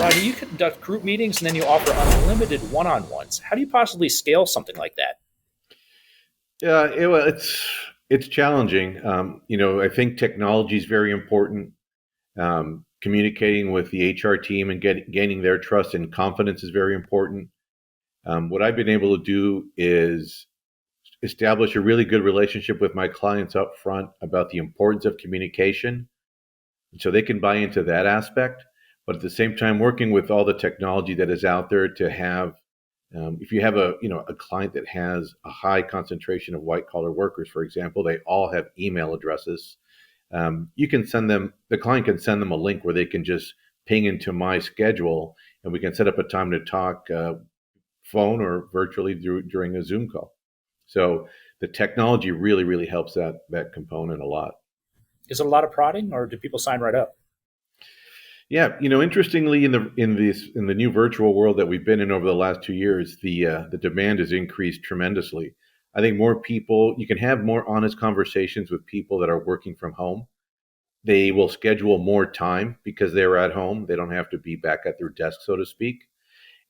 Rodney, you conduct group meetings and then you offer unlimited one-on-ones. How do you possibly scale something like that? Yeah, well, it's challenging. I think technology is very important. Communicating with the HR team and gaining their trust and confidence is very important. What I've been able to do is establish a really good relationship with my clients up front about the importance of communication, so they can buy into that aspect. But at the same time, working with all the technology that is out there to have, if you have a client that has a high concentration of white collar workers, for example, they all have email addresses. You can send them, the client can send them a link where they can just ping into my schedule, and we can set up a time to talk phone or virtually during a Zoom call. So the technology really, really helps that component a lot. Is it a lot of prodding, or do people sign right up? Yeah, interestingly, in the new virtual world that we've been in over the last 2 years, the demand has increased tremendously. I think more people, you can have more honest conversations with people that are working from home. They will schedule more time because they're at home. They don't have to be back at their desk, so to speak.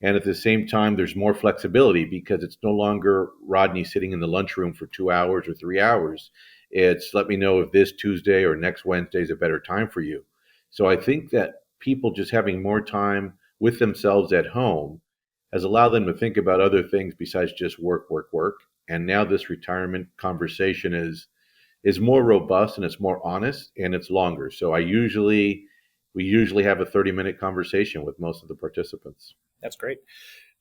And at the same time, there's more flexibility because it's no longer Rodney sitting in the lunchroom for 2 hours or 3 hours. It's let me know if this Tuesday or next Wednesday is a better time for you. So I think that people just having more time with themselves at home has allowed them to think about other things besides just work, work, work. And now this retirement conversation is more robust and it's more honest and it's longer. So we usually have a 30-minute conversation with most of the participants. That's great.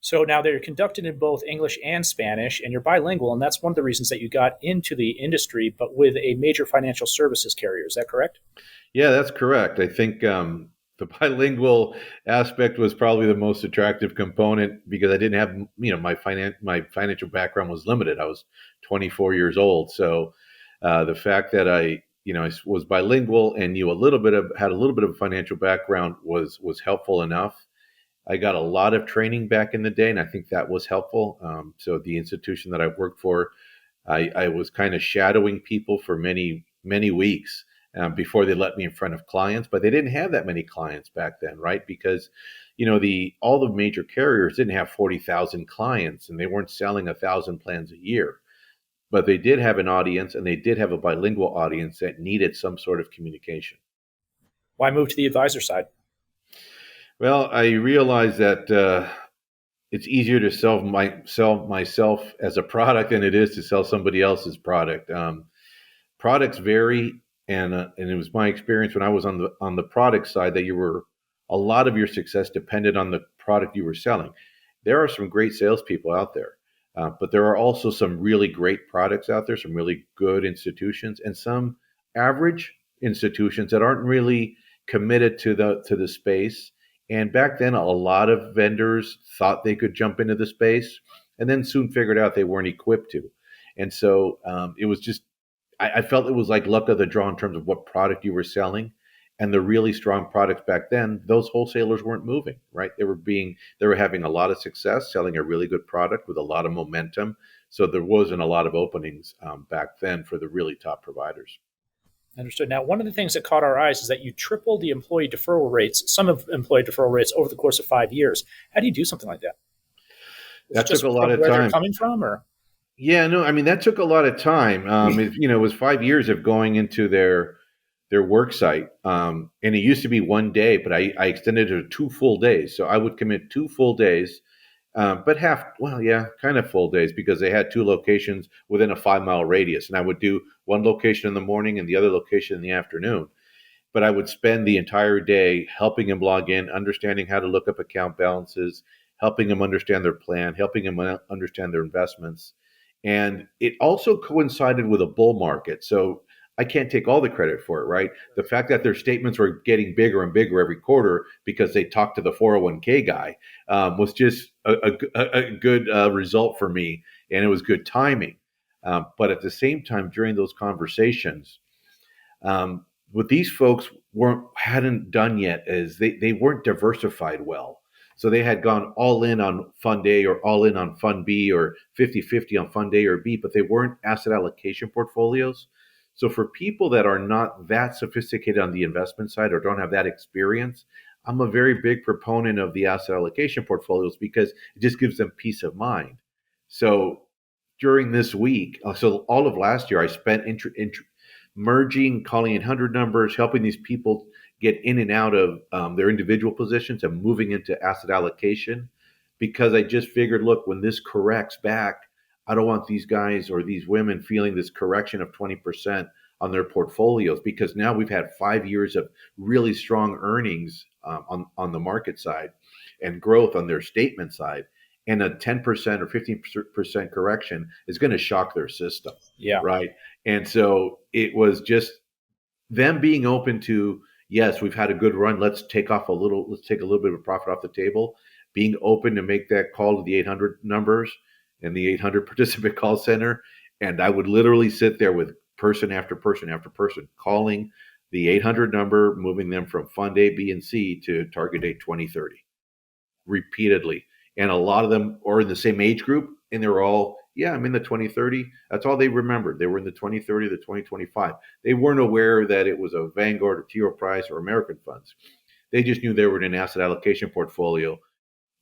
So now they're conducted in both English and Spanish, and you're bilingual, and that's one of the reasons that you got into the industry, but with a major financial services carrier. Is that correct? Yeah, that's correct. I think the bilingual aspect was probably the most attractive component because I didn't have, my financial background was limited. I was 24 years old, so the fact that I was bilingual and had a little bit of financial background was helpful enough. I got a lot of training back in the day, and I think that was helpful. So the institution that I worked for, I was kind of shadowing people for many weeks before they let me in front of clients, but they didn't have that many clients back then, right? Because all the major carriers didn't have 40,000 clients, and they weren't selling 1,000 plans a year. But they did have an audience, and they did have a bilingual audience that needed some sort of communication. Why move to the advisor side? Well, I realized that it's easier to sell myself as a product than it is to sell somebody else's product. Products vary, and it was my experience when I was on the product side that a lot of your success depended on the product you were selling. There are some great salespeople out there, but there are also some really great products out there, some really good institutions, and some average institutions that aren't really committed to the space. And back then, a lot of vendors thought they could jump into the space, and then soon figured out they weren't equipped to. And so it was just I felt it was like luck of the draw in terms of what product you were selling. And the really strong products back then, those wholesalers weren't moving, right? They were having a lot of success selling a really good product with a lot of momentum. So there wasn't a lot of openings back then for the really top providers. Understood. Now, one of the things that caught our eyes is that you tripled the employee deferral rates, some of employee deferral rates over the course of 5 years. How do you do something like that? That took a lot of where time. they're coming from, or? Yeah, no, I mean, that took a lot of time. It was 5 years of going into their work site. And it used to be one day, but I extended it to 2 full days. So I would commit 2 full days, but kind of full days because they had two locations within a 5 mile radius. And I would do one location in the morning and the other location in the afternoon. But I would spend the entire day helping them log in, understanding how to look up account balances, helping them understand their plan, helping them understand their investments. And it also coincided with a bull market. So I can't take all the credit for it, right? The fact that their statements were getting bigger and bigger every quarter because they talked to the 401k guy was just a good result for me. And it was good timing. But at the same time, during those conversations, what these folks hadn't done yet is they weren't diversified well. So they had gone all in on fund A or all in on fund B or 50-50 on fund A or B, but they weren't asset allocation portfolios. So for people that are not that sophisticated on the investment side or don't have that experience, I'm a very big proponent of the asset allocation portfolios because it just gives them peace of mind. So during this week, so all of last year, I spent merging, calling 800 numbers, helping these people get in and out of their individual positions and moving into asset allocation because I just figured, look, when this corrects back, I don't want these guys or these women feeling this correction of 20% on their portfolios because now we've had 5 years of really strong earnings on the market side and growth on their statement side. And a 10% or 15% correction is going to shock their system. Yeah. Right. And so it was just them being open to, yes, we've had a good run. Let's take a little bit of profit off the table, being open to make that call to the 800 numbers and the 800 participant call center. And I would literally sit there with person after person after person calling the 800 number, moving them from fund A, B, and C to target date 2030 repeatedly. And a lot of them are in the same age group and they're all, yeah, I'm in the 2030. That's all they remembered. They were in the 2030, the 2025. They weren't aware that it was a Vanguard or T. Rowe Price or American funds. They just knew they were in an asset allocation portfolio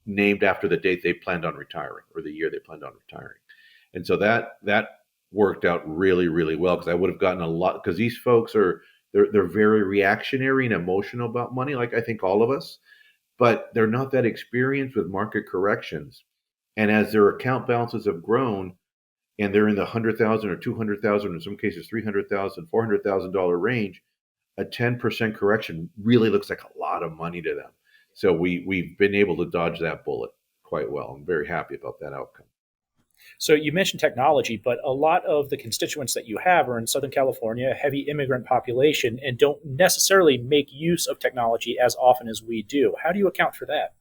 named after the date they planned on retiring or the year they planned on retiring. And so that worked out really, really well because I would have gotten a lot because these folks they're very reactionary and emotional about money, like I think all of us, but they're not that experienced with market corrections. And as their account balances have grown and they're in the 100,000 or 200,000, in some cases $300,000, $400,000 range, a 10% correction really looks like a lot of money to them. So we've been able to dodge that bullet quite well. I'm very happy about that outcome. So you mentioned technology, but a lot of the constituents that you have are in Southern California, a heavy immigrant population, and don't necessarily make use of technology as often as we do. How do you account for that?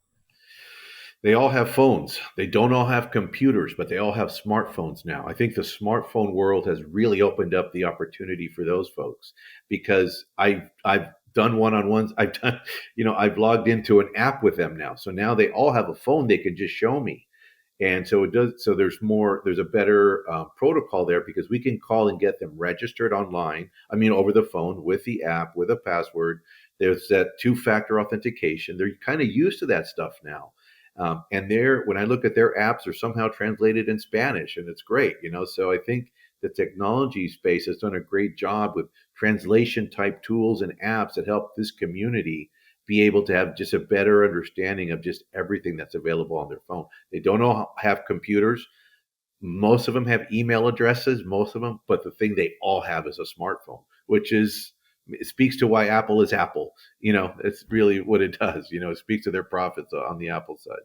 They all have phones. They don't all have computers, but they all have smartphones now. I think the smartphone world has really opened up the opportunity for those folks because I've done one-on-ones. I've logged into an app with them now. So now they all have a phone they can just show me. And so it does. So there's a better protocol there because we can call and get them registered online. I mean, over the phone with the app, with a password. There's that two-factor authentication. They're kind of used to that stuff now. And when I look at their apps, they're somehow translated in Spanish, and it's great, So I think the technology space has done a great job with translation type tools and apps that help this community be able to have just a better understanding of just everything that's available on their phone. They don't all have computers. Most of them have email addresses, most of them, but the thing they all have is a smartphone, which it speaks to why Apple is Apple. It's really what it does. It speaks to their profits on the Apple side.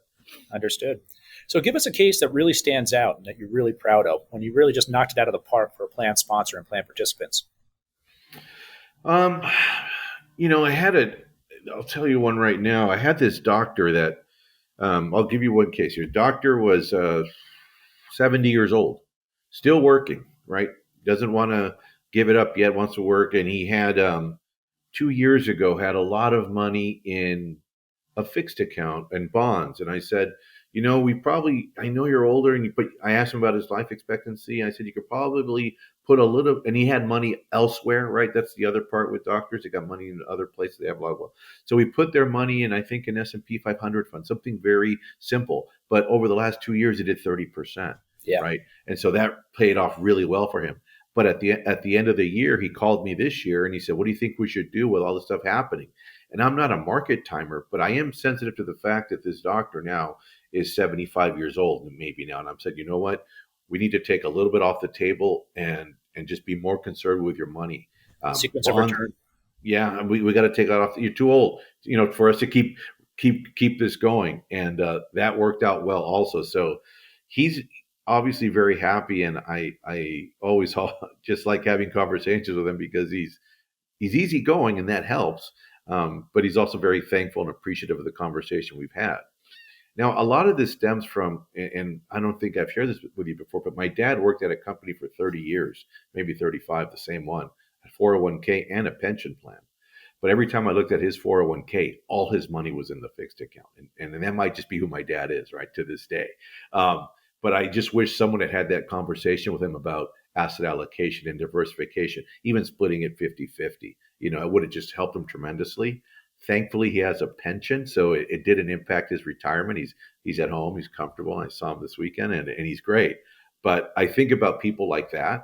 Understood. So give us a case that really stands out and that you're really proud of when you really just knocked it out of the park for a plan sponsor and plan participants. I'll tell you one right now. I had this doctor that, I'll give you one case here. Doctor was 70 years old, still working, right? Doesn't want to give it up yet, wants to work. And he had 2 years ago had a lot of money in a fixed account and bonds. And I said, I know you're older, but I asked him about his life expectancy. I said, you could probably put a little, and he had money elsewhere, right? That's the other part with doctors. They got money in other places. They have a lot of wealth. So we put their money in, I think, an S&P 500 fund, something very simple. But over the last 2 years, it did 30%, right? And so that paid off really well for him. But at the end of the year, he called me this year and he said, what do you think we should do with all this stuff happening? And I'm not a market timer, but I am sensitive to the fact that this doctor now is 75 years old and maybe now. And I'm said, you know what? We need to take a little bit off the table and just be more conservative with your money. Sequence of return. Yeah, and we got to take that off. You're too old, for us to keep this going. And that worked out well also. So he's obviously very happy. And I always just like having conversations with him because he's easygoing and that helps. But he's also very thankful and appreciative of the conversation we've had. Now, a lot of this stems from, and I don't think I've shared this with you before, but my dad worked at a company for 30 years, maybe 35, the same one, a 401k and a pension plan. But every time I looked at his 401k, all his money was in the fixed account. And that might just be who my dad is, right, to this day. But I just wish someone had that conversation with him about asset allocation and diversification, even splitting it 50-50. It would have just helped him tremendously. Thankfully, he has a pension, so it didn't impact his retirement. He's at home, he's comfortable. I saw him this weekend, and he's great. But I think about people like that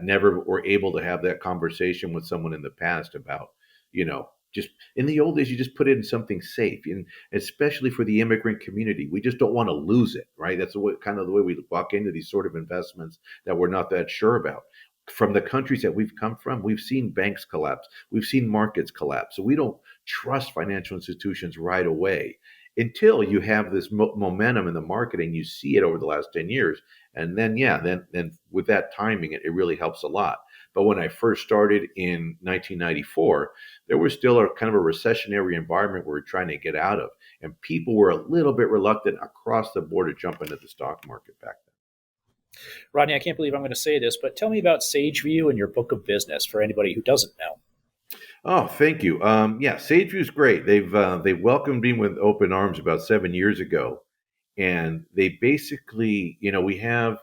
never were able to have that conversation with someone in the past about, just in the old days, you just put it in something safe, and especially for the immigrant community, we just don't want to lose it, right? That's kind of the way we walk into these sort of investments that we're not that sure about. From the countries that we've come from, we've seen banks collapse, we've seen markets collapse, so we don't trust financial institutions right away until you have this momentum in the market and you see it over the last 10 years. And then, yeah, then with that timing, it really helps a lot. But when I first started in 1994, there was still a kind of a recessionary environment we were trying to get out of. And people were a little bit reluctant across the board to jump into the stock market back then. Rodney, I can't believe I'm going to say this, but tell me about SageView and your book of business for anybody who doesn't know. Oh, thank you. Yeah, SageView's great. They welcomed me with open arms about 7 years ago, and they basically, we have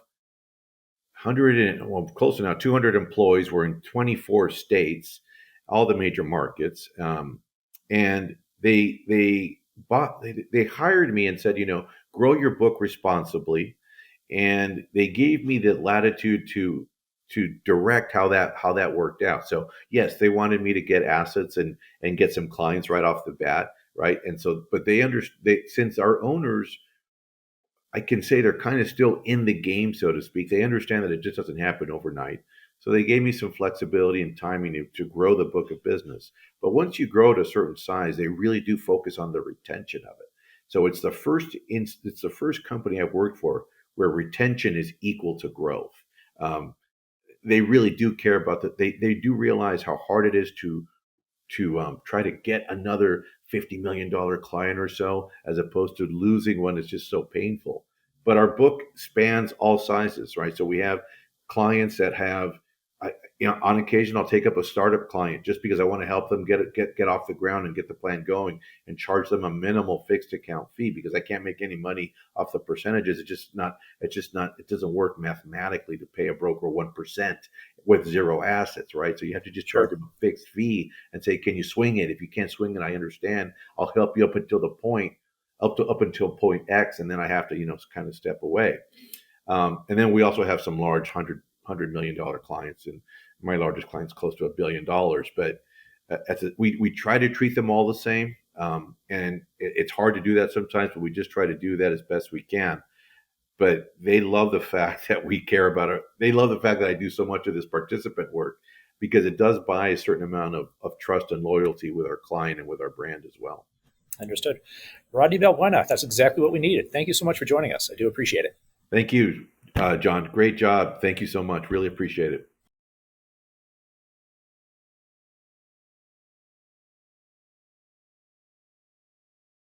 100 and well, close to now 200 employees. We're in 24 states, all the major markets, and they hired me and said, grow your book responsibly, and they gave me the latitude to direct how that worked out. So yes, they wanted me to get assets and get some clients right off the bat, right? And so, but since our owners, I can say they're kind of still in the game, so to speak. They understand that it just doesn't happen overnight. So they gave me some flexibility and timing to grow the book of business. But once you grow to a certain size, they really do focus on the retention of it. So it's the first company I've worked for where retention is equal to growth. They really do care about that. They do realize how hard it is to try to get another $50 million client or so, as opposed to losing one is just so painful. But our book spans all sizes, right? So we have clients that have, on occasion, I'll take up a startup client just because I want to help them get off the ground and get the plan going, and charge them a minimal fixed account fee because I can't make any money off the percentages. It doesn't work mathematically to pay a broker 1% with zero assets, right? So you have to just charge them a fixed fee and say, can you swing it? If you can't swing it, I understand. I'll help you up until point X, and then I have to, kind of step away. And then we also have some large $100 million clients, and my largest client's close to $1 billion. But we try to treat them all the same, and it's hard to do that sometimes, but we just try to do that as best we can. But they love the fact that we care about it. They love the fact that I do so much of this participant work, because it does buy a certain amount of trust and loyalty with our client and with our brand as well. Understood. Rodney Balbuena, that's exactly what we needed. Thank you so much for joining us. I do appreciate it. Thank you, John. Great job. Thank you so much. Really appreciate it.